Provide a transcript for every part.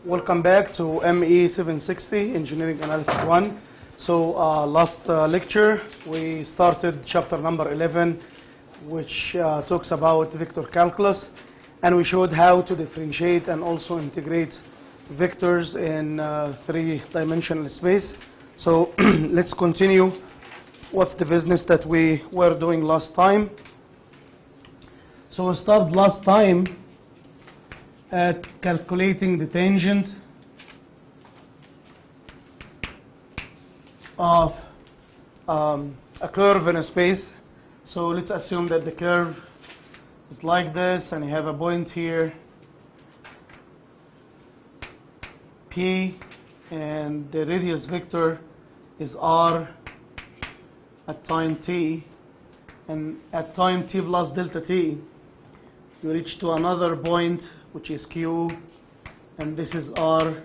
Welcome back to ME 760 Engineering Analysis 1. So last lecture we started chapter number 11, which talks about vector calculus, and we showed how to differentiate and also integrate vectors in three-dimensional space. So let's continue. What's the business that we were doing last time? So we started last time at calculating the tangent of a curve in a space. So let's assume that the curve is like this, and you have a point here P, and the radius vector is R at time t, and at time t plus delta t you reach to another point which is Q, and this is R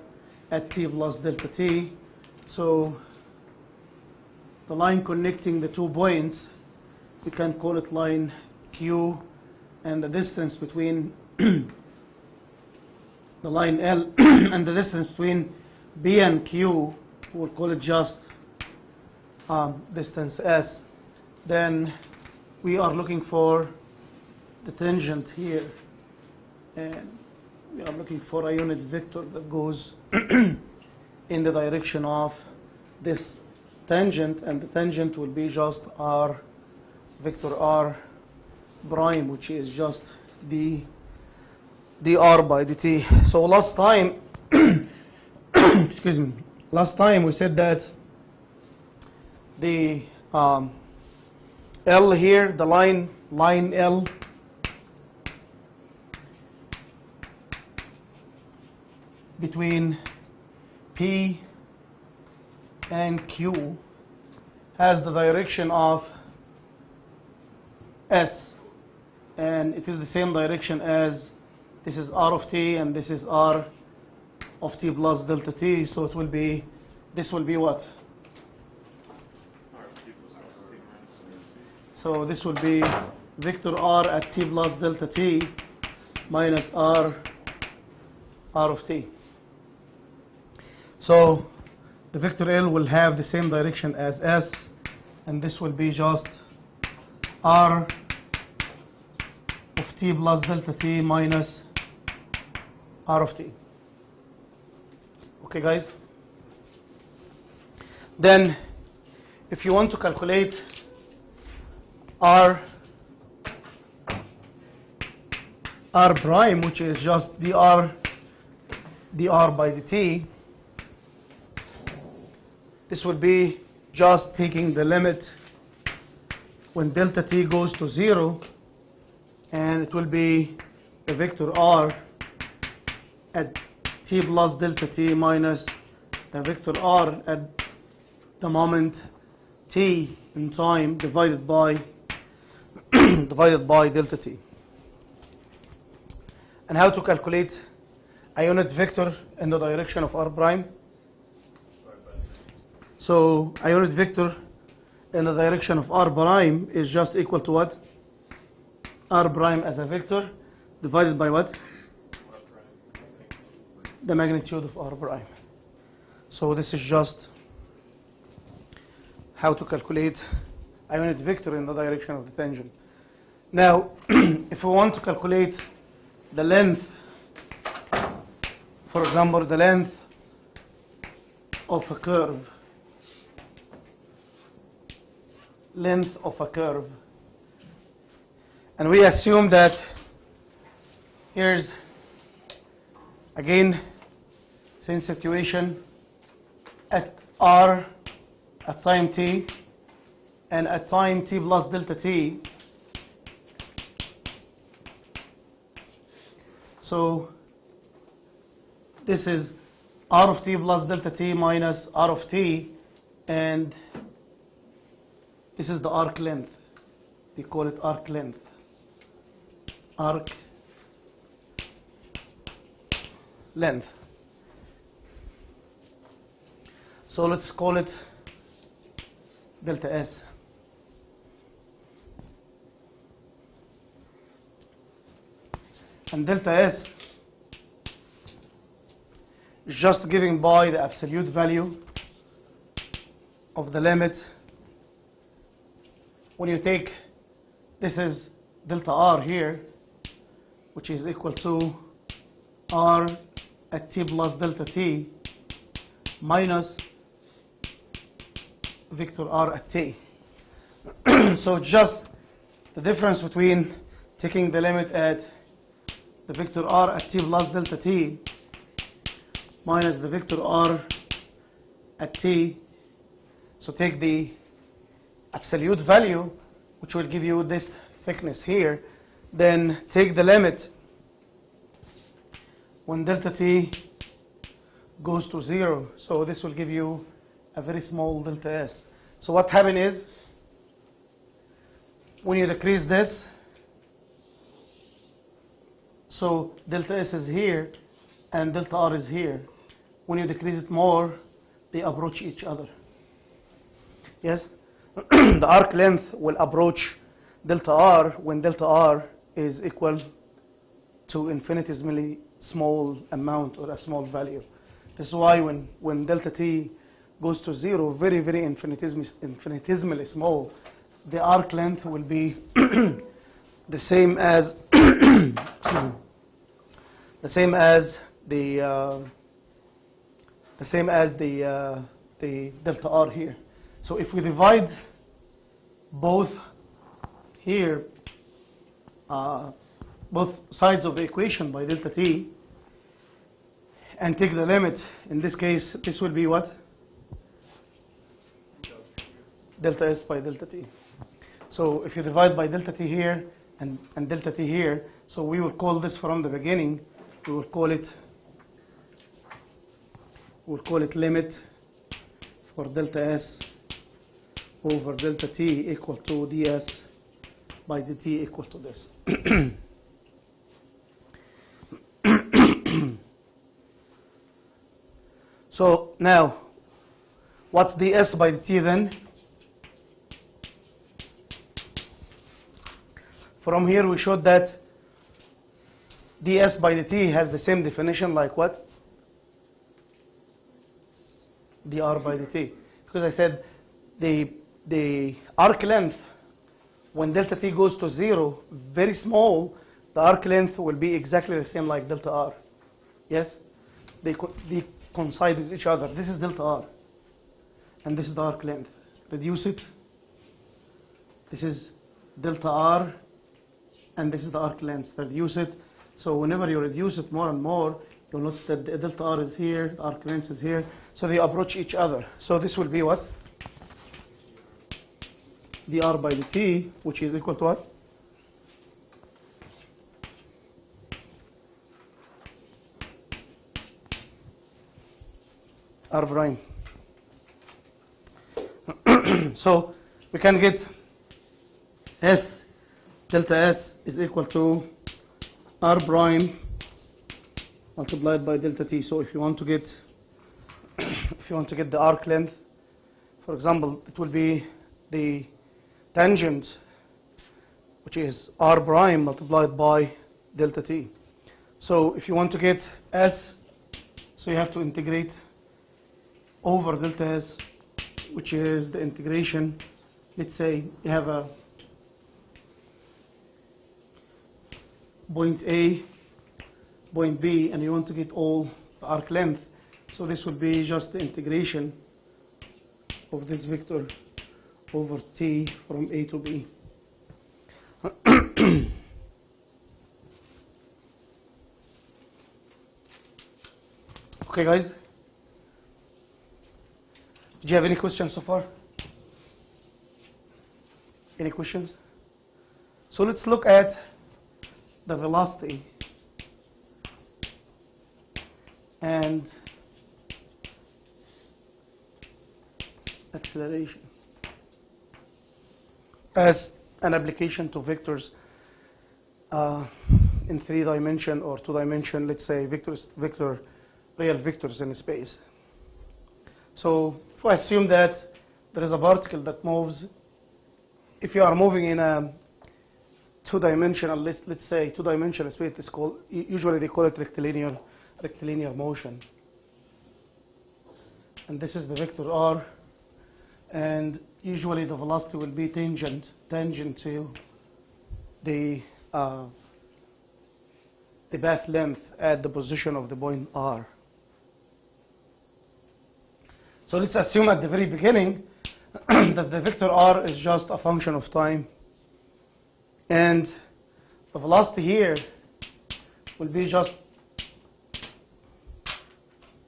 at t plus delta t. So the line connecting the 2 points, we can call it line Q, and the distance between the line L and the distance between B and Q, we'll call it just distance S. Then we are looking for the tangent here, and we are looking for a unit vector that goes in the direction of this tangent, and the tangent will be just R, vector R prime, which is just dr by dt. So last time, excuse me, last time we said that the L here, the line L, between P and Q has the direction of S, and it is the same direction as this is R of t and this is R of t plus delta t. So it will be, this will be what? So this will be vector R at t plus delta t minus R of t. So the vector L will have the same direction as S, and this will be just R of t plus delta t minus R of t. Okay, guys? Then if you want to calculate R prime, which is just dr by dt, this will be just taking the limit when delta t goes to 0, and it will be a vector R at t plus delta t minus the vector R at the moment t in time divided by delta t. And how to calculate a unit vector in the direction of R prime? So a unit vector in the direction of R prime is just equal to what? R prime as a vector divided by what? The magnitude of R prime. So this is just how to calculate a unit vector in the direction of the tangent. Now, if we want to calculate the length, for example, the length of a curve, and we assume that here's again same situation at R at time t and at time t plus delta t. So this is R of t plus delta t minus R of t, and this is the arc length. We call it arc length. Arc length. So let's call it delta S. And delta S just given by the absolute value of the limit. When you take, this is delta r here, which is equal to r at t plus delta t minus vector r at t. So just the difference between taking the limit at the vector r at t plus delta t minus the vector r at t. So take the absolute value, which will give you this thickness here, then take the limit when delta t goes to 0. So this will give you a very small delta s. So what happened is, when you decrease this, so delta s is here and delta r is here. When you decrease it more, they approach each other. Yes? The arc length will approach delta r when delta r is equal to infinitesimally small amount or a small value. This is why when delta t goes to 0, very, very infinitesimally small, the arc length will be the same as the delta r here. So if we divide both here, both sides of the equation by delta t, and take the limit, in this case, this will be what? Delta s by delta t. So if you divide by delta t here and delta t here, so we will call this from the beginning, we will call it limit for delta s over delta t equal to ds by dt equal to this. So now, what's ds by dt then? From here we showed that ds by dt has the same definition like what? dr by dt. Because I said the arc length, when delta t goes to 0, very small, the arc length will be exactly the same like delta r. Yes? They coincide with each other. This is delta r, and this is the arc length. Reduce it. This is delta r, and this is the arc length. Reduce it. So whenever you reduce it more and more, you'll notice that the delta r is here, the arc length is here, so they approach each other. So this will be what? dr by dt, which is equal to what? R prime. So we can get s, delta s is equal to R prime multiplied by delta t. So if you want to get the arc length, for example, it will be the tangent, which is R prime multiplied by delta t. So if you want to get s, so you have to integrate over delta s, which is the integration. Let's say you have a point A, point B, and you want to get all the arc length. So this would be just the integration of this vector over t from A to B. Okay, guys? Do you have any questions so far? Any questions? So let's look at the velocity and acceleration as an application to vectors in 3-dimension or 2-dimension, let's say real vectors in space. So if I assume that there is a particle that moves, if you are moving in a 2-dimensional, let's say 2-dimensional space, it's called, usually they call it rectilinear motion. and this is the vector r, and usually the velocity will be tangent to the path length at the position of the point r. So let's assume at the very beginning that the vector r is just a function of time, and the velocity here will be just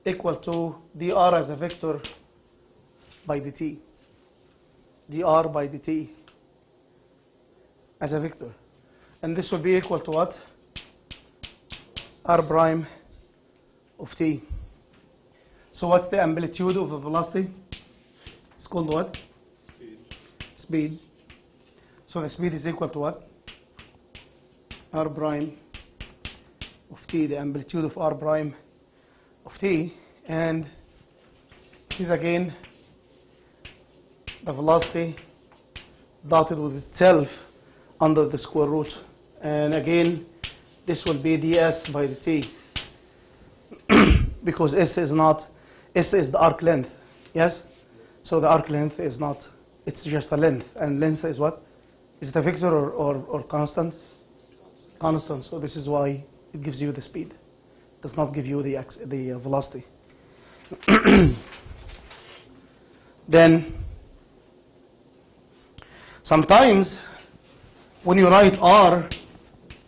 equal to dr as a vector by dt, dr by dt as a vector, and this will be equal to what? R prime of t. So what's the amplitude of the velocity? It's called what? Speed. So the speed is equal to what? R prime of t, the amplitude of R prime of t, and this is again the velocity dotted with itself under the square root, and again this will be ds by dt because s is the arc length, yes? So the arc length is not, it's just a length, and length is what? Is it a vector or constant? Constant, so this is why it gives you the speed. It does not give you the velocity. Then sometimes when you write r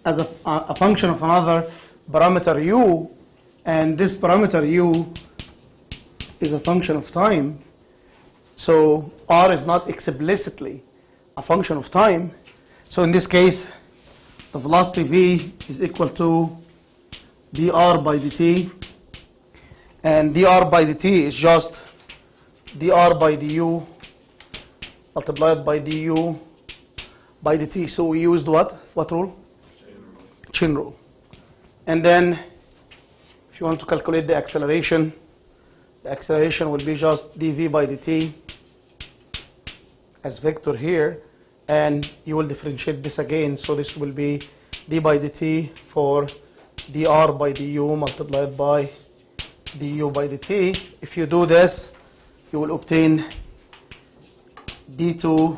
as a function of another parameter u, and this parameter u is a function of time, so r is not explicitly a function of time, so in this case the velocity v is equal to dr by dt, and dr by dt is just dr by du multiplied by du by dt. So we used what rule? Chain rule. And then if you want to calculate the acceleration will be just dv by dt as vector here, and you will differentiate this again, so this will be d by dt for dr by du multiplied by du by dt. If you do this, you will obtain d2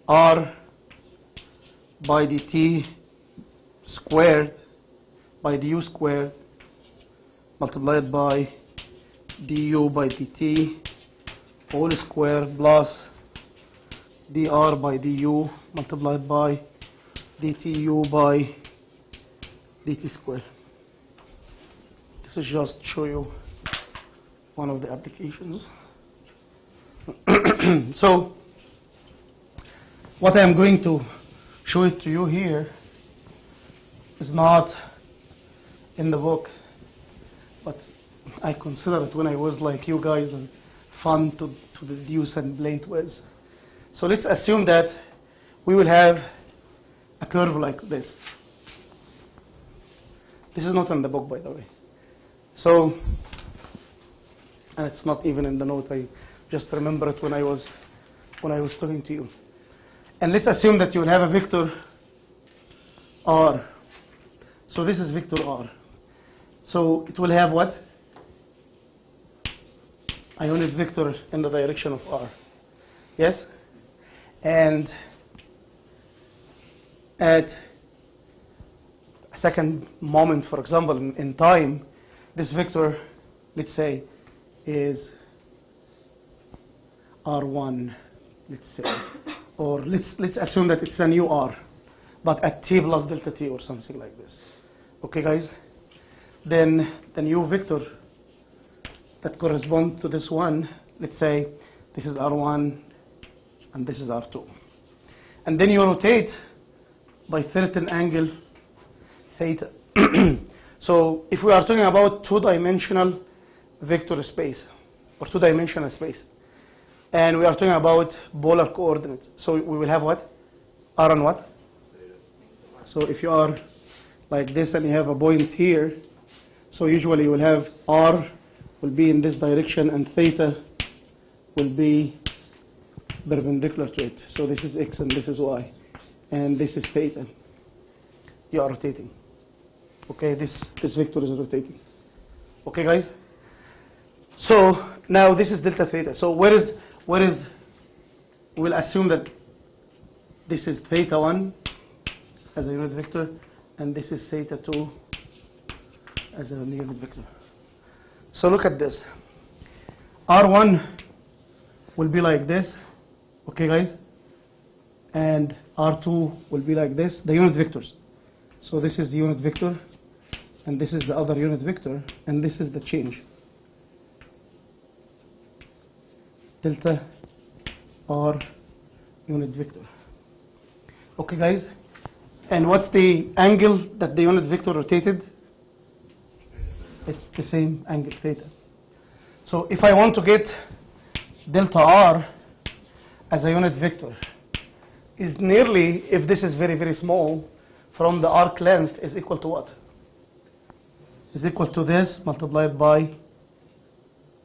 r by dt squared by du squared multiplied by du by dt whole square plus dr by du multiplied by dtu by dt squared. This is just to show you one of the applications. So what I am going to show it to you here is not in the book, but I consider it when I was like you guys and fun to deduce and play it with. So let's assume that we will have a curve like this. This is not in the book, by the way. So, and it's not even in the note. I just remember it when I was talking to you. And let's assume that you will have a vector r. So this is vector r. So it will have what? A unit vector in the direction of r. Yes? And at a second moment, for example, in time, this vector, let's say, is r1, let's say. Or let's assume that it's a new r, but at t plus delta t or something like this. Okay, guys? Then the new vector that corresponds to this one, let's say this is r1 and this is r2. And then you rotate by certain angle theta. So if we are talking about two-dimensional vector space or two-dimensional space, and we are talking about polar coordinates, so we will have what? R and what? So if you are like this and you have a point here, so usually you will have R will be in this direction and theta will be perpendicular to it. So this is X and this is Y, and this is theta. You are rotating. Okay, this vector is rotating. Okay, guys? So now this is delta theta. So where is, we'll assume that this is theta 1 as a unit vector, and this is theta 2 as a unit vector. So look at this. R1 will be like this, okay guys? And R2 will be like this, the unit vectors. So this is the unit vector, and this is the other unit vector, and this is the change. Delta R unit vector. Okay guys? And what's the angle that the unit vector rotated? It's the same angle, theta. So if I want to get delta R as a unit vector, is nearly, if this is very, very small, from the arc length is equal to what? Is equal to this multiplied by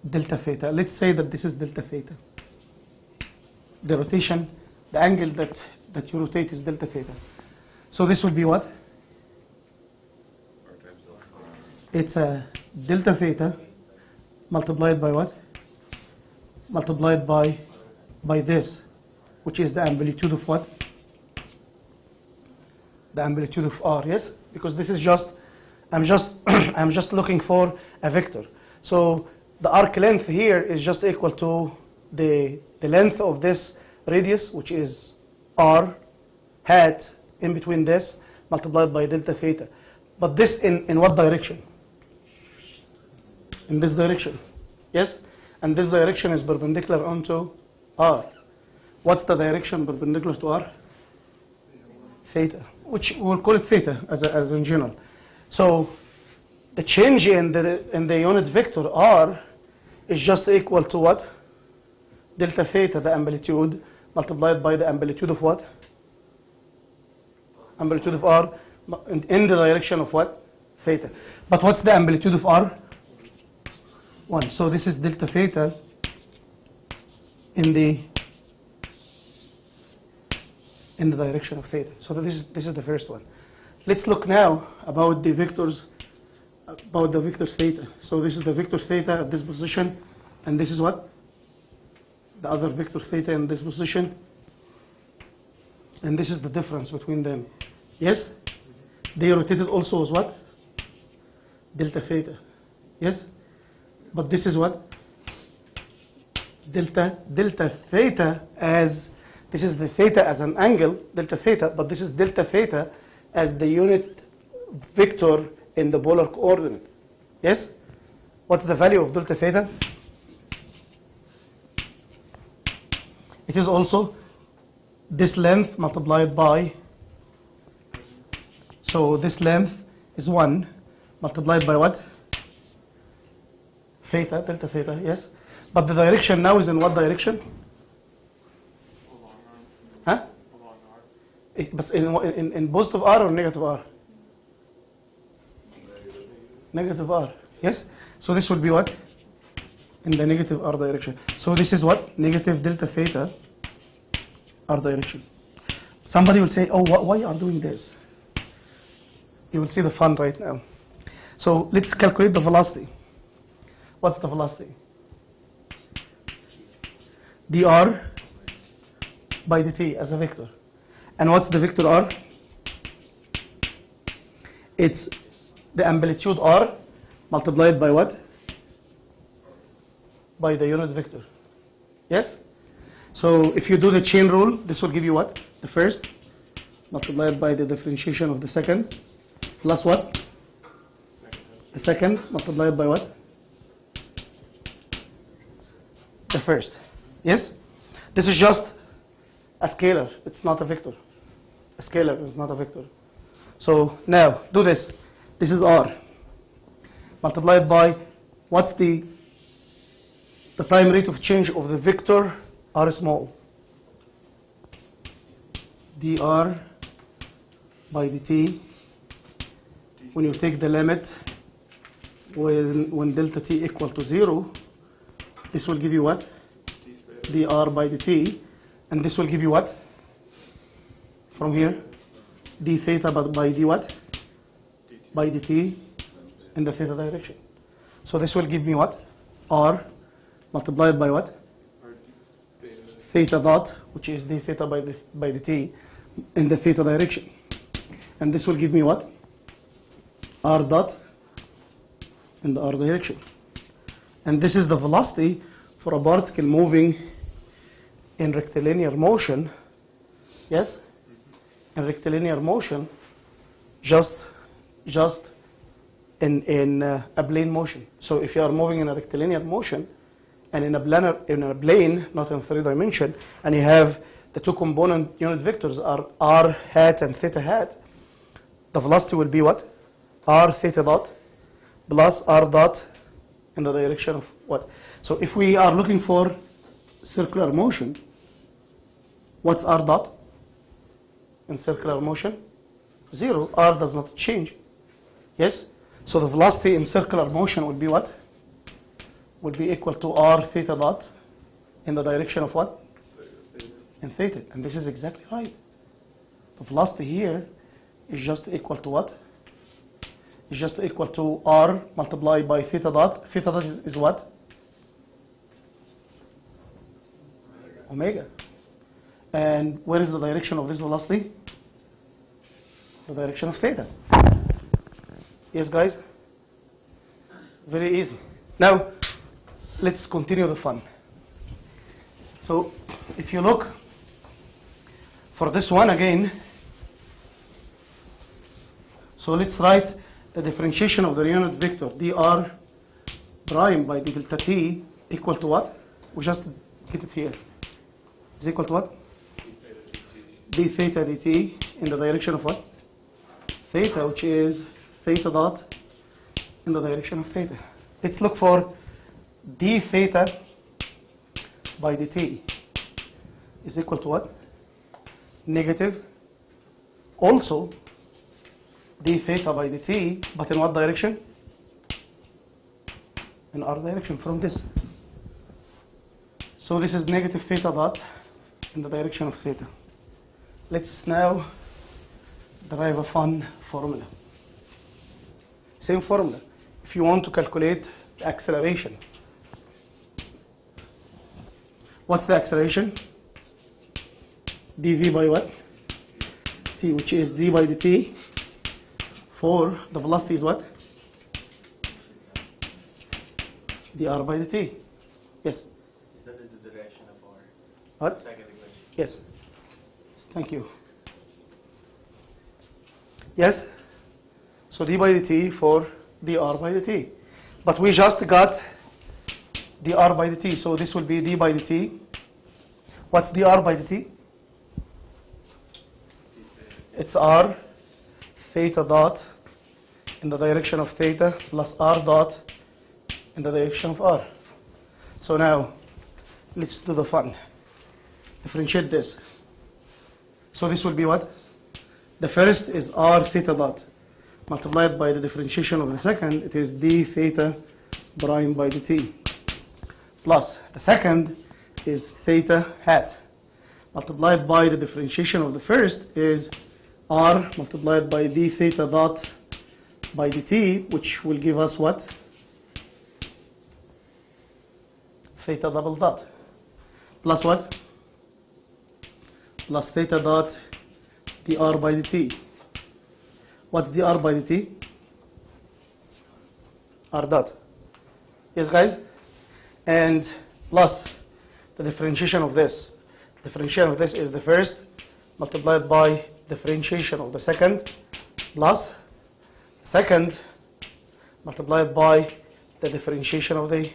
delta theta. Let's say that this is delta theta. The rotation, the angle that you rotate is delta theta. So this will be what? It's a delta theta multiplied by what? Multiplied by this, which is the amplitude of what? The amplitude of R, yes? Because this is just, I'm just looking for a vector. So the arc length here is just equal to the length of this radius, which is R hat in between this, multiplied by delta theta. But this in what direction? In this direction, yes? And this direction is perpendicular onto R. What's the direction perpendicular to R? Theta, which we'll call it theta as in general. So the change in the unit vector R is just equal to what? Delta theta, the amplitude, multiplied by the amplitude of what? Amplitude of R in the direction of what? Theta. But what's the amplitude of R? 1. So this is delta theta in the direction of theta. So this is the first one. Let's look now about the vectors, about the vector theta. So this is the vector theta at this position, and this is what? The other vector theta in this position. And this is the difference between them. Yes? They rotated also as what? Delta theta. Yes? But this is what? Delta theta as, this is the theta as an angle, delta theta, but this is delta theta as the unit vector in the polar coordinate. Yes? What's the value of delta theta? It is also this length multiplied by, so this length is 1 multiplied by what? Theta, delta theta, yes? But the direction now is in what direction? Huh? But in positive R or negative R? Negative R, yes? So this will be what? In the negative R direction. So this is what? Negative delta theta R direction. Somebody will say, oh, why are you doing this? You will see the fun right now. So let's calculate the velocity. What's the velocity? dr by dt as a vector. And what's the vector r? It's the amplitude r multiplied by what? By the unit vector. Yes? So if you do the chain rule, this will give you what? The first multiplied by the differentiation of the second plus what? The second multiplied by what? The first. Yes? This is just a scalar. It's not a vector. A scalar is not a vector. So now do this. This is r multiplied by what's the time rate of change of the vector r small? dr by dt when you take the limit when delta t equal to 0, this will give you what? dr by dt, and this will give you what? From here, d theta by d what? By dt in the theta direction. So this will give me what? r multiplied by what? Theta dot, which is d theta by the t in the theta direction. And this will give me what? R dot in the r direction. And this is the velocity for a particle moving in rectilinear motion. Yes? In rectilinear motion, just in a plane motion. So if you are moving in a rectilinear motion and in a plane, not in 3 dimension, and you have the two component unit vectors are r hat and theta hat, the velocity will be what? R theta dot plus r dot in the direction of what? So if we are looking for circular motion, what's r dot in circular motion? 0. R does not change. Yes? So the velocity in circular motion would be what? Would be equal to r theta dot in the direction of what? In theta. And this is exactly right. The velocity here is just equal to what? Is just equal to r multiplied by theta dot. Theta dot is what? Omega. And where is the direction of this velocity? The direction of theta. Yes, guys? Very easy. Now, let's continue the fun. So, if you look for this one again, so let's write the differentiation of the unit vector dr prime by d delta t equal to what? We just get it here. Is equal to what? D theta dt in the direction of what? Theta, which is theta dot in the direction of theta. Let's look for d theta by dt is equal to what? Negative. Also, d theta by dt, but in what direction? In r direction from this. So this is negative theta dot in the direction of theta. Let's now derive a fun formula. Same formula. If you want to calculate the acceleration, what's the acceleration? dv by what? t, which is d by dt for the velocity is what? dr by dt. Yes? Is that in the direction of r? What? Second equation. Yes. Thank you. Yes? So d by dt for dr by dt. But we just got dr by dt, so this will be d by dt. What's dr by dt? It's r theta dot in the direction of theta plus r dot in the direction of r. So now, let's do the fun. Differentiate this. So this will be what? The first is r theta dot multiplied by the differentiation of the second. It is d theta prime by dt. Plus the second is theta hat multiplied by the differentiation of the first is r multiplied by d theta dot by dt, which will give us what? Theta double dot. Plus what? Plus theta dot dr by dt. What's dr by dt? R dot. Yes, guys? And plus the differentiation of this. Differentiation of this is the first multiplied by differentiation of the second plus second multiplied by the differentiation of the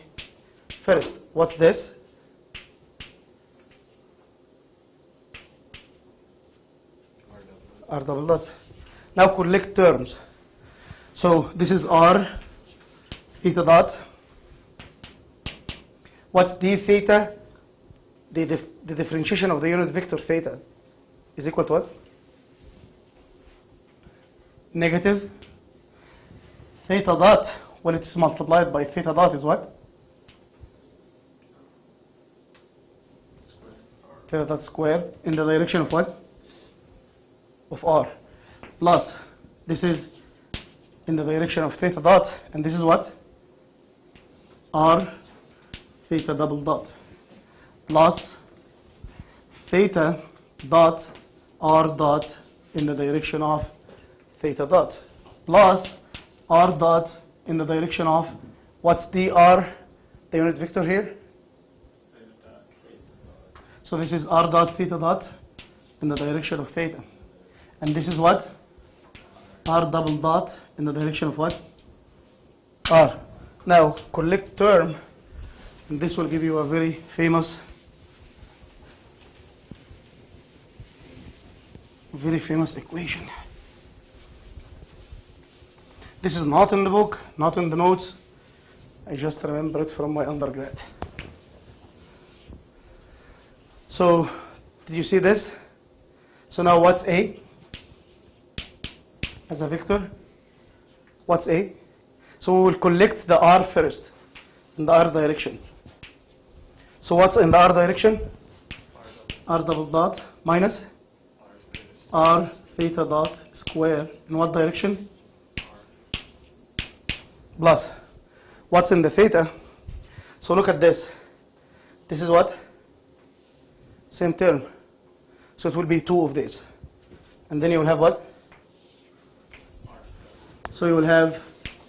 first. What's this? R double dot. Now collect terms. So this is r theta dot. What's d theta? The differentiation of the unit vector theta is equal to what? Negative theta dot when it is multiplied by theta dot is what? Theta dot square in the direction of what? Of r. Plus this is in the direction of theta dot, and this is what? R theta double dot plus theta dot r dot in the direction of theta dot plus r dot in the direction of, what's dr, the unit vector here? So this is r dot theta dot in the direction of theta. And this is what? R double dot in the direction of what? R. Now collect term, and this will give you a very famous equation. This is not in the book, not in the notes. I just remember it from my undergrad. So, did you see this? So now what's A? As a vector, what's A? So we will collect the R first, in the R direction. So what's in the R direction? R double dot minus R theta dot square. In what direction? Plus. What's in the theta? So look at this. This is what? Same term. So it will be 2 of these. And then you will have what? So you will have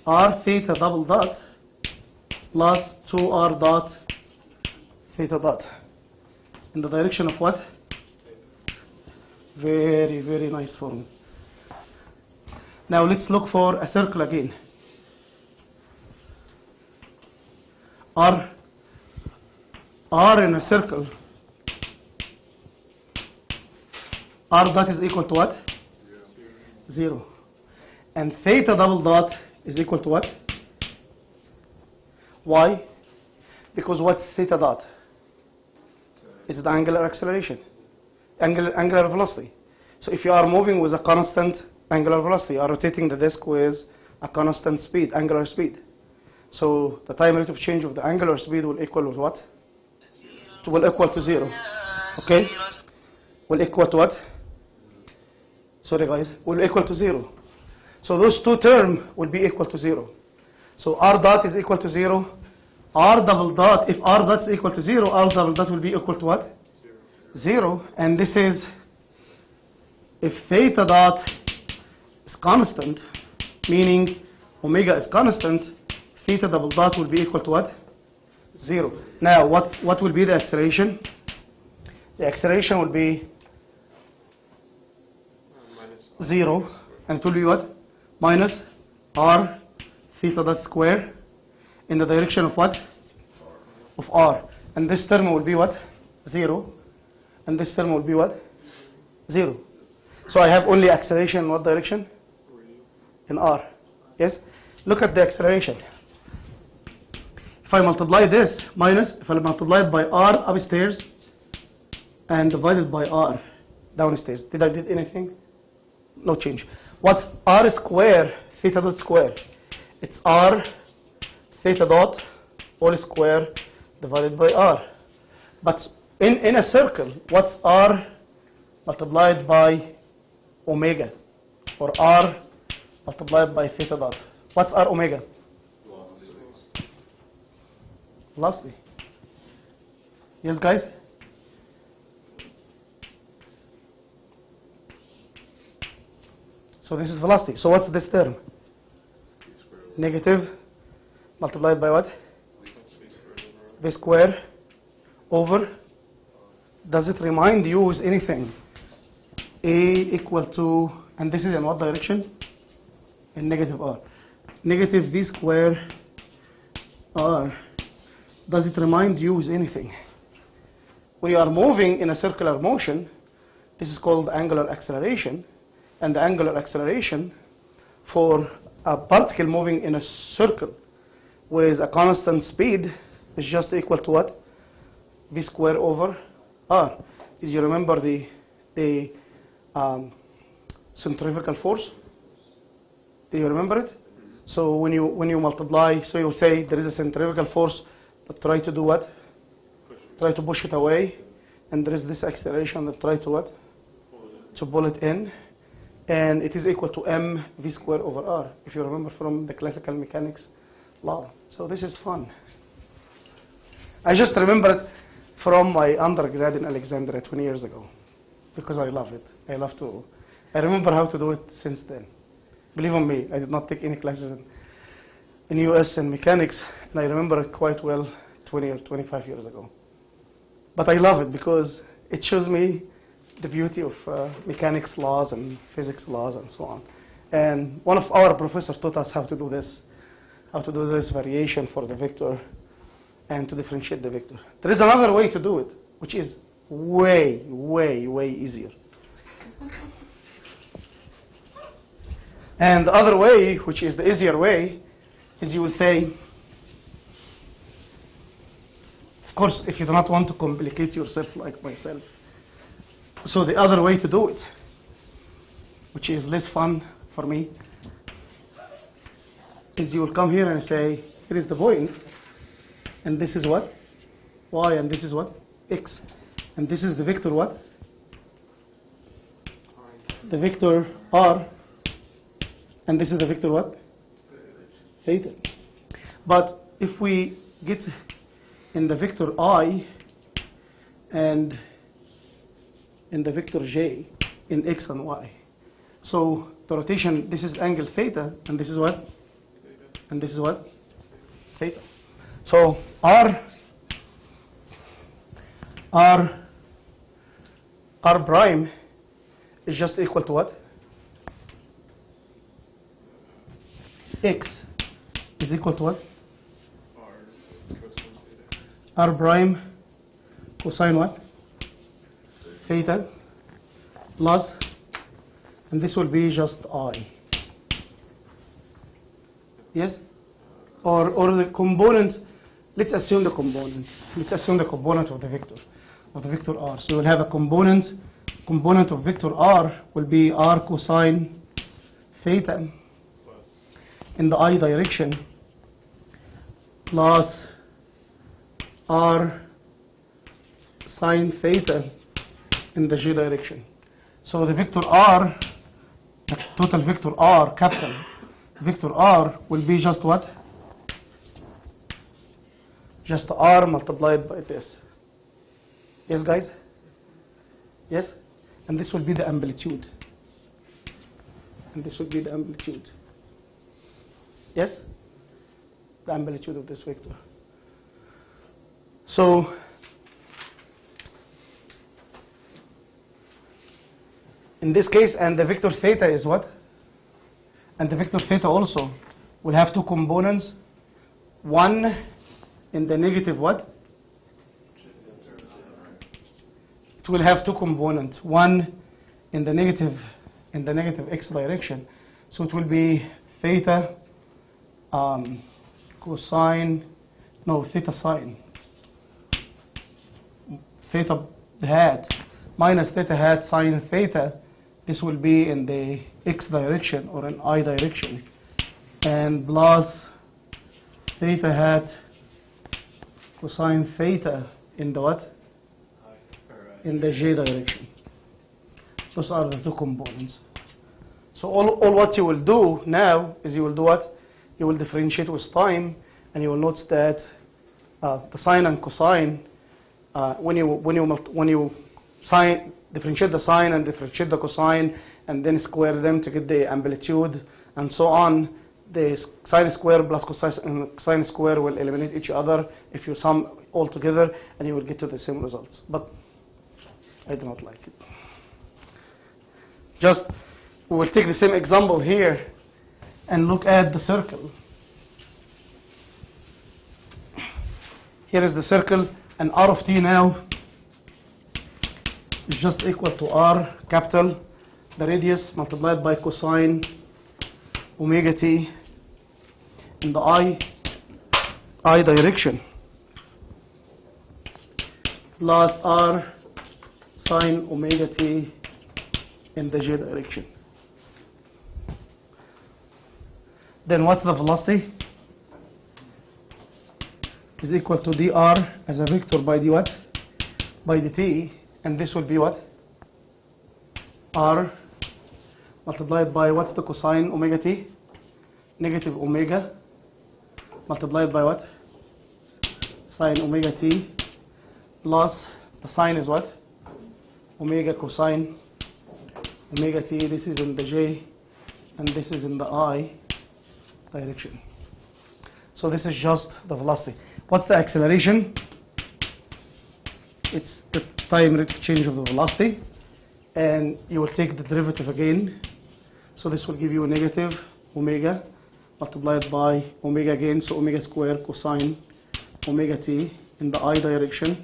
R theta double dot plus 2R dot theta dot. In the direction of what? Very, very nice form. Now let's look for a circle again. R in a circle. R dot is equal to what? 0. And theta double dot is equal to what? Why? Because what's theta dot? It's the angular acceleration, angular velocity. So if you are moving with a constant angular velocity, you are rotating the disk with a constant speed, angular speed. So the time rate of change of the angular speed will equal with what? Will equal to 0. Okay? Will equal to what? Sorry guys, will equal to 0. So those two terms will be equal to 0. So R dot is equal to 0. R double dot, if R dot is equal to 0, R double dot will be equal to what? 0. And this is, if theta dot is constant, meaning omega is constant, theta double dot will be equal to what? 0. Now, what will be the acceleration? The acceleration will be 0, and it will be what? Minus R theta dot square in the direction of what? Of R. And this term will be what? 0. And this term will be what? 0. So I have only acceleration in what direction? In R. Yes? Look at the acceleration. If I multiply this minus, if I multiply it by R upstairs and divided by R downstairs, did I did anything? No change. What's R square theta dot square? It's R theta dot all square divided by R. But in a circle, what's R multiplied by omega? Or R multiplied by theta dot? What's R omega? Velocity. Yes, guys? So this is velocity. So what's this term? Negative multiplied by what? V square over. Does it remind you with anything? A equal to, and this is in what direction? In negative R. Negative V square R. Does it remind you with anything? When you are moving in a circular motion, this is called angular acceleration. And the angular acceleration for a particle moving in a circle with a constant speed is just equal to what? V square over R. Did you remember the centrifugal force? Do you remember it? So when you multiply, so you say there is a centrifugal force that try to do what? Try to push it away, and there is this acceleration that try to what? To pull it in, and it is equal to mv square over r, if you remember from the classical mechanics law. So this is fun. I just remember it from my undergrad in Alexandria 20 years ago because I love it. I remember how to do it since then. Believe on me, I did not take any classes in US in mechanics, and I remember it quite well 20 or 25 years ago. But I love it because it shows me the beauty of mechanics laws and physics laws and so on. And one of our professors taught us how to do this variation for the vector and to differentiate the vector. There is another way to do it, which is way, way, way easier. And the other way, which is the easier way, is you will say, of course, if you do not want to complicate yourself like myself. So the other way to do it, which is less fun for me, is you will come here and say, here is the point, and this is what? Y, and this is what? X. And this is the vector what? The vector R. And this is the vector what? Theta. But if we get in the vector I and in the vector J in X and Y. So the rotation, this is angle theta, and this is what? Theta. And this is what? Theta. So R prime is just equal to what? X is equal to what? R prime cosine what? Theta plus, and this will be just I. Yes? Or the component, let's assume the component. Let's assume the component of the vector R. So we'll have a component of vector R will be R cosine theta in the I direction plus R sine theta in the J direction. So the vector R, the total vector R, capital vector R, will be just what? Just R multiplied by this. Yes, guys? Yes? And this will be the amplitude. And this will be the amplitude. Yes? The amplitude of this vector. So, in this case, and the vector theta is what? And the vector theta also will have two components. One in the negative what? It will have two components. One in the negative x direction. So it will be theta cosine, no, theta sine. Theta hat minus theta hat sine theta. This will be in the x direction or in I direction. And plus theta hat cosine theta in the what? In the J direction. Those are the two components. So all what you will do now is you will do what? You will differentiate with time, and you will notice that the sine and cosine, when you differentiate the sine and differentiate the cosine, and then square them to get the amplitude and so on, the sine square plus cosine square will eliminate each other if you sum all together, and you will get to the same results. But I do not like it. Just, we will take the same example here and look at the circle. Here is the circle, and R of t now is just equal to R capital, the radius multiplied by cosine omega t in the I direction plus R sine omega t in the J direction. Then what's the velocity? Is equal to dr as a vector by d what? By dt, and this will be what? R multiplied by what's the cosine omega t? Negative omega multiplied by what? sine omega t plus the sine is what? Omega cosine omega t. This is in the j and this is in the I direction. So this is just the velocity. What's the acceleration? It's the time rate of change of the velocity, and you will take the derivative again. So this will give you a negative omega multiplied by omega again, so omega square cosine omega t in the I direction,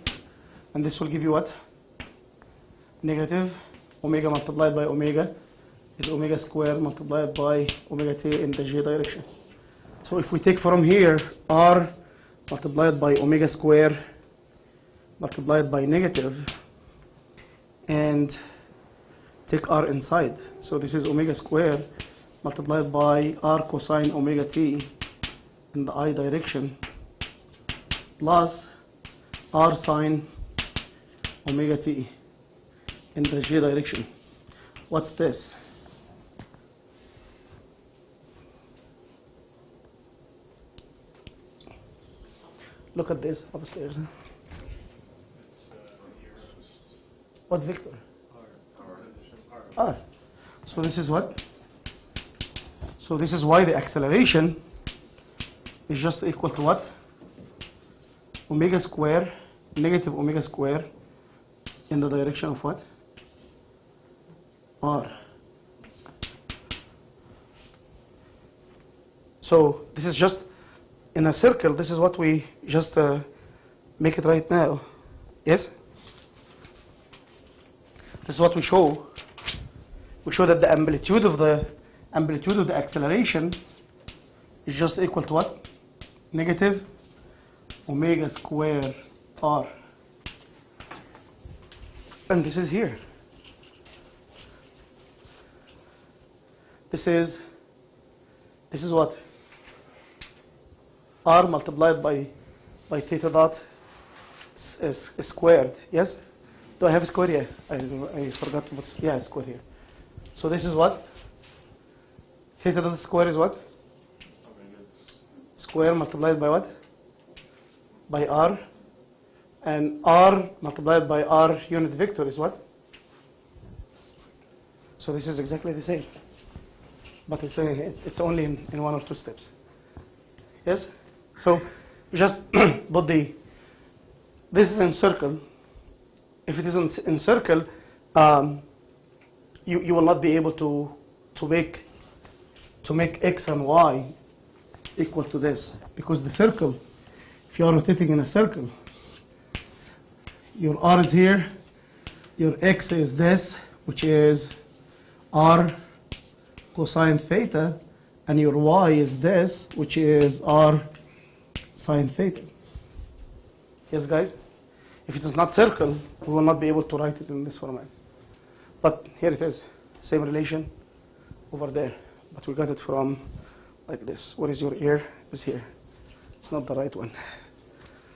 and this will give you what? Negative omega multiplied by omega is omega square multiplied by omega t in the j direction. So if we take from here r multiplied by omega square multiplied by negative and take r inside, so this is omega square multiplied by r cosine omega t in the I direction plus r sine omega t in the j direction. What's this? Look at this upstairs. What vector? R. So this is what? So this is why the acceleration is just equal to what? Omega square, negative omega square in the direction of what? R. So this is just in a circle. This is what we just make it right now. Yes? This is what we show. We show that the amplitude of the acceleration is just equal to what? Negative omega square r. And this is here. This is what? R multiplied by theta dot is squared. Yes? Do I have a square here? I forgot to put, yeah, square here. So this is what? Theta dot square is what? Square multiplied by what? By r. And r multiplied by r unit vector is what? So this is exactly the same. But it's only in one or two steps. Yes? So just put this is in circle. If it is in circle, you will not be able to make x and y equal to this, because the circle, if you are rotating in a circle, your r is here, your x is this, which is r cosine theta, and your y is this, which is r sine theta. Yes, guys? If it is not circle, we will not be able to write it in this format. But here it is, same relation over there. But we got it from like this. What is your ear? Is here. It's not the right one.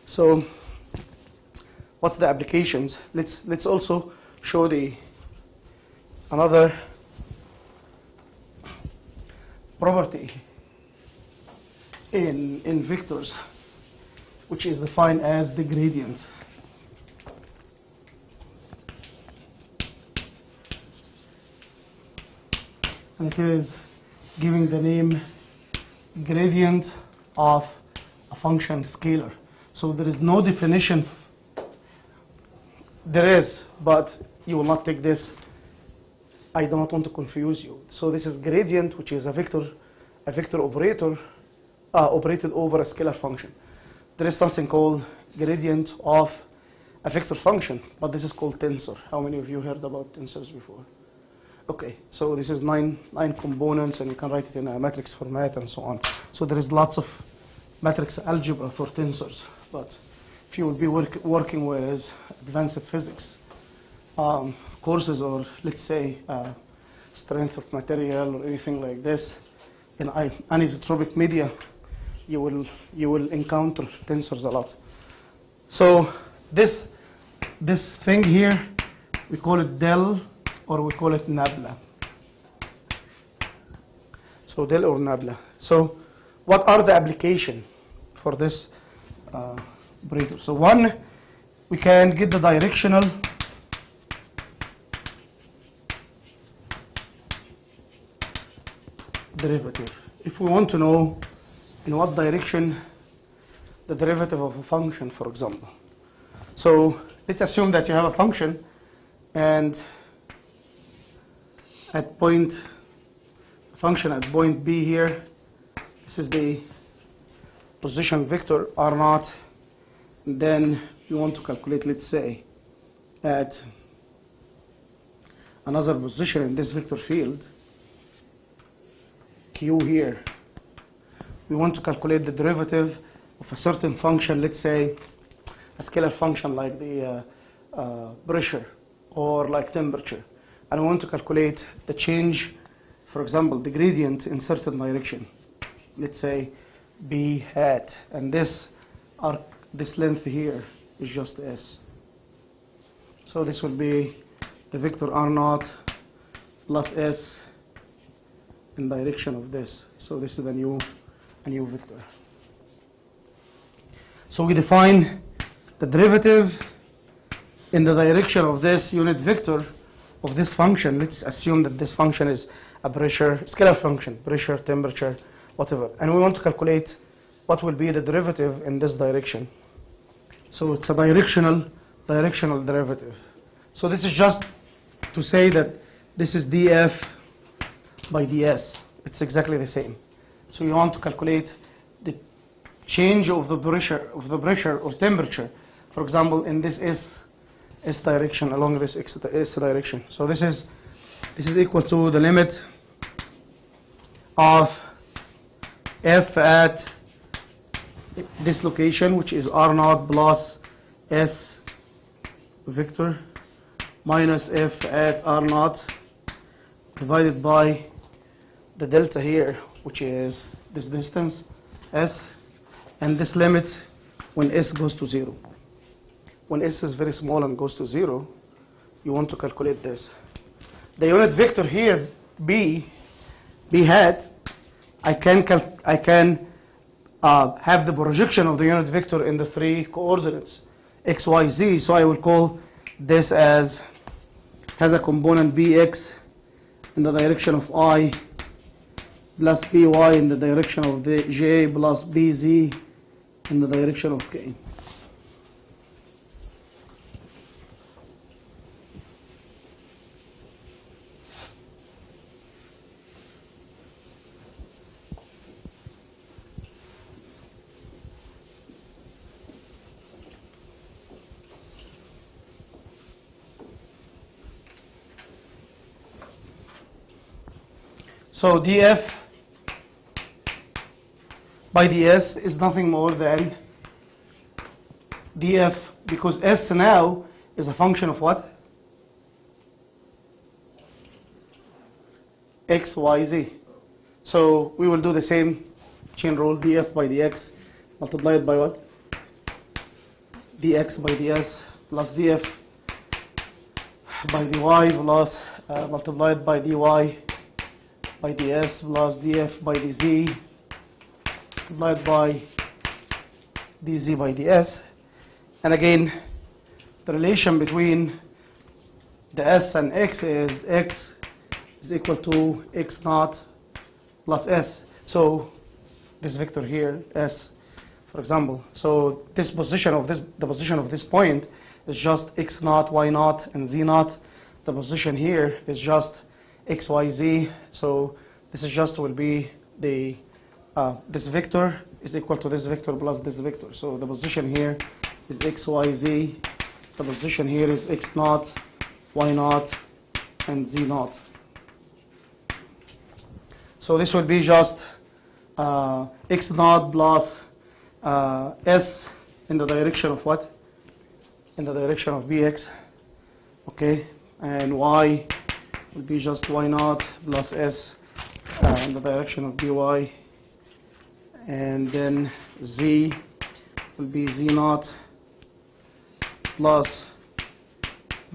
So, what's the applications? Let's also show another property in vectors, which is defined as the gradient. And it is giving the name gradient of a function scalar. So there is no definition. There is, but you will not take this. I do not want to confuse you. So this is gradient, which is a vector operator operated over a scalar function. There is something called gradient of a vector function, but this is called tensor. How many of you heard about tensors before? Okay, so this is nine components, and you can write it in a matrix format and so on. So there is lots of matrix algebra for tensors. But if you will be working with advanced physics courses, or let's say strength of material or anything like this, in anisotropic media, you will encounter tensors a lot. So this thing here, we call it del, or we call it nabla. So del or nabla. So what are the application for this operator. So one, we can get the directional derivative. If we want to know in what direction the derivative of a function, for example. So let's assume that you have a function, and at point B here, this is the position vector R naught. And then you want to calculate, let's say, at another position in this vector field, Q here. We want to calculate the derivative of a certain function, let's say a scalar function like the pressure or like temperature. And we want to calculate the change, for example, the gradient in certain direction. Let's say B hat, and this length here is just S. So this will be the vector R naught plus S in direction of this. So this is a new vector. So we define the derivative in the direction of this unit vector of this function. Let's assume that this function is a pressure, scalar function, pressure, temperature, whatever. And we want to calculate what will be the derivative in this direction. So it's a directional derivative. So this is just to say that this is df by ds. It's exactly the same. So you want to calculate the change of the pressure or temperature, for example, in this S direction, along this S direction. So this is equal to the limit of f at this location, which is R naught plus S vector, minus f at R naught divided by the delta here, which is this distance S, and this limit when S goes to 0. When S is very small and goes to 0, you want to calculate this. The unit vector here, B hat, I can have the projection of the unit vector in the 3 coordinates, x, y, z. So I will call this as, has a component bx in the direction of I, plus by in the direction of the j, plus bz in the direction of k. So df by ds is nothing more than df, because S now is a function of what? X, y, z. So we will do the same chain rule, df by dx multiplied by what? Dx by ds plus df by dy plus multiplied by dy by ds plus df by dz multiplied by dz by ds. And again, the relation between the s and x is equal to x naught plus s. So this vector here, s, for example, so this position of the position of this point is just x naught, y naught, and z naught. The position here is just x, y, z. So this is just will be the this vector is equal to this vector plus this vector. So the position here is x, y, z. The position here is x naught, y naught, and z naught. So this will be just x naught plus s in the direction of what? In the direction of bx. Okay, and y will be just y naught plus s in the direction of by, and then z will be z naught plus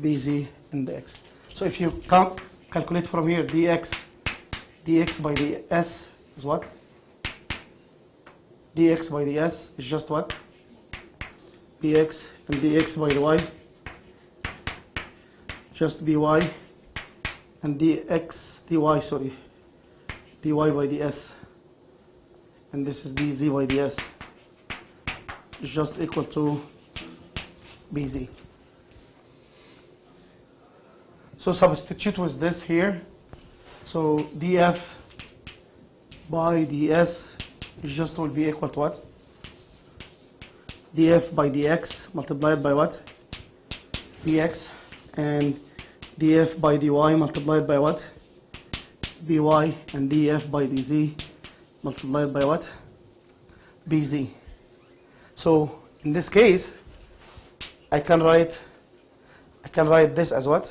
bz in the x. So if you calculate from here dx by ds is what? Dx by ds is just what? bx and dx by the y, just by, and dx dy, sorry, dy by ds, and this is dz by ds, is just equal to bz. So substitute with this here. So df by ds is just will be equal to what? Df by dx multiplied by what? Dx, and df by dy multiplied by what? By, and df by dz multiplied by what? Bz. So in this case, I can write this as what?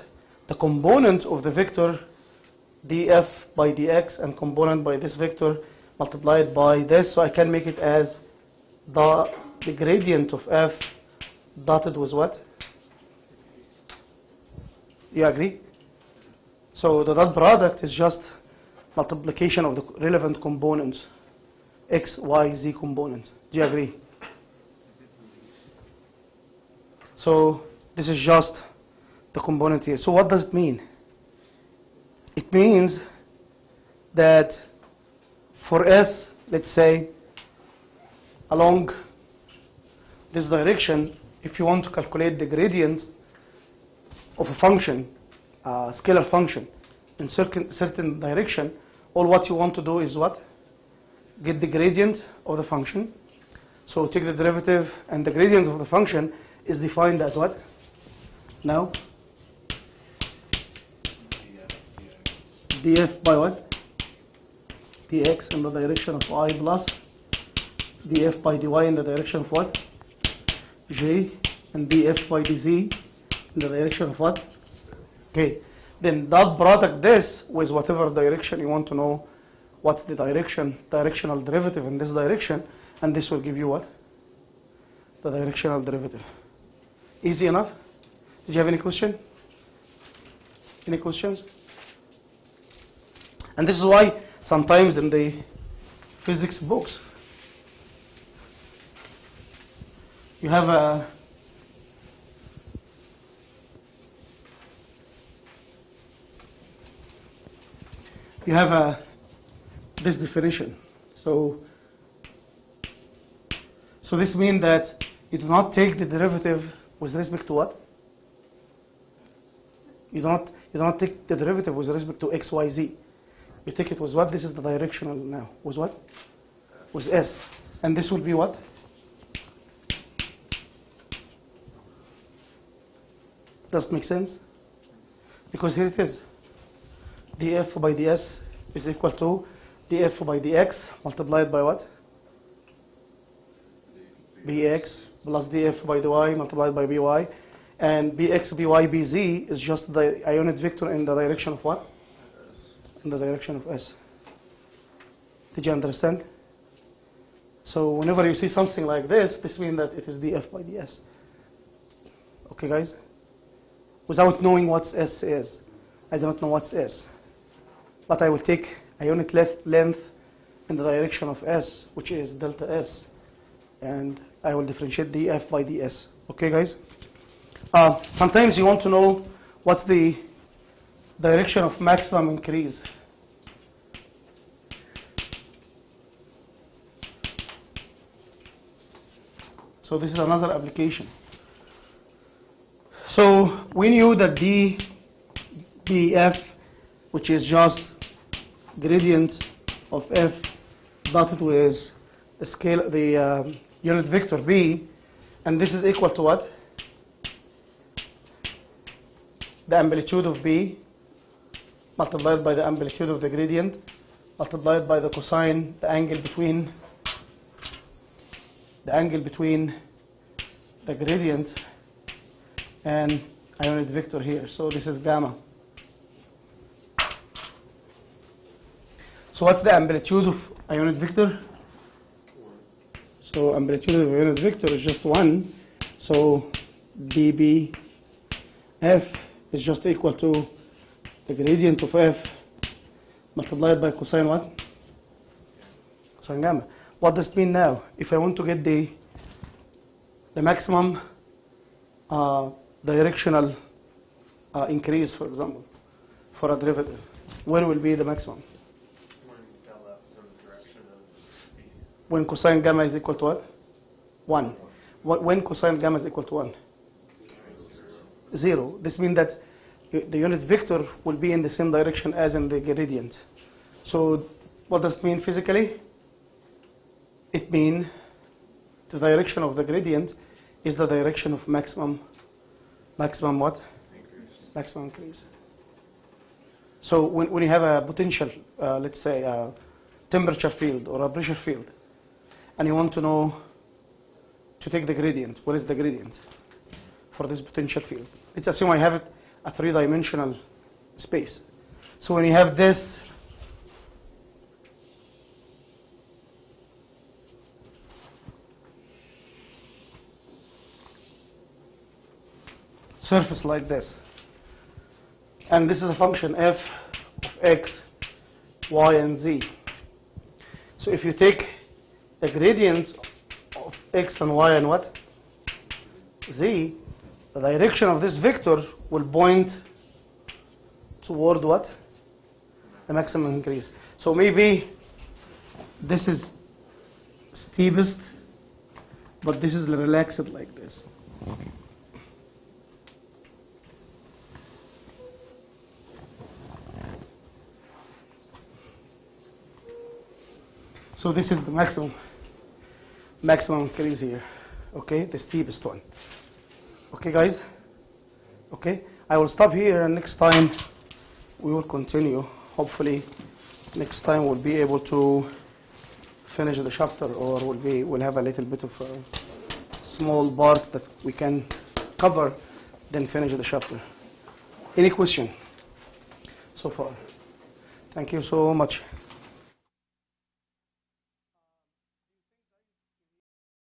The component of the vector df by dx and component by this vector multiplied by this, so I can make it as the gradient of f dotted with what? You agree? So the dot product is just multiplication of the relevant components, x, y, z components. Do you agree? So this is just the component here. So what does it mean? It means that for s, let's say, along this direction, if you want to calculate the gradient of a function, a scalar function, in certain direction, all what you want to do is what? Get the gradient of the function. So take the derivative, and the gradient of the function is defined as what? Now, df by what? Dx in the direction of I plus df by dy in the direction of what? J, and df by dz in the direction of what? Okay. Then dot product this with whatever direction you want to know what's the directional derivative in this direction, and this will give you what? The directional derivative. Easy enough? Did you have any question? Any questions? And this is why sometimes in the physics books you have this definition. So this means that you do not take the derivative with respect to what? You do not take the derivative with respect to x, y, z. You take it with what? This is the directional now. With what? With s. And this will be what? Does it make sense? Because here it is. df by ds is equal to df by dx multiplied by what? bx plus df by dy multiplied by by, and bx, by, bz is just the unit vector in the direction of what? In the direction of s. Did you understand? So whenever you see something like this means that it is df by ds. Okay, guys? Without knowing what s is. I do not know what s. But I will take a unit length in the direction of s, which is delta s, and I will differentiate df by ds. Okay, guys? Sometimes you want to know what's the direction of maximum increase. So this is another application. So we knew that df, which is just gradient of f dotted with the scale, the unit vector b, and this is equal to what? The amplitude of b multiplied by the amplitude of the gradient multiplied by the cosine, the angle between the gradient and a unit vector here. So this is gamma. So what's the amplitude of a unit vector? So amplitude of a unit vector is just 1. So dB f is just equal to the gradient of f multiplied by cosine what? Cosine gamma. What does it mean now? If I want to get the the maximum directional increase, for example, for a derivative, where will be the maximum? When del F is in the direction of B. When cosine gamma is equal to what? 1. When cosine gamma is equal to 1? 0. This means that the unit vector will be in the same direction as in the gradient. So what does it mean physically? It means the direction of the gradient is the direction of maximum what? Increase. Maximum increase. So when you have a potential, let's say a temperature field or a pressure field, and you want to know, to take the gradient, what is the gradient for this potential field? Let's assume I have it a three-dimensional space. So when you have this surface like this, and this is a function f of x, y, and z. So if you take the gradient of x and y and what? Z, the direction of this vector will point toward what? The maximum increase. So maybe this is steepest, but this is relaxed like this. So this is the maximum increase here, okay, the steepest one. Okay, guys? Okay, I will stop here, and next time we will continue. Hopefully, next time we'll be able to finish the chapter, or we'll have a little bit of a small part that we can cover, then finish the chapter. Any question so far? Thank you so much.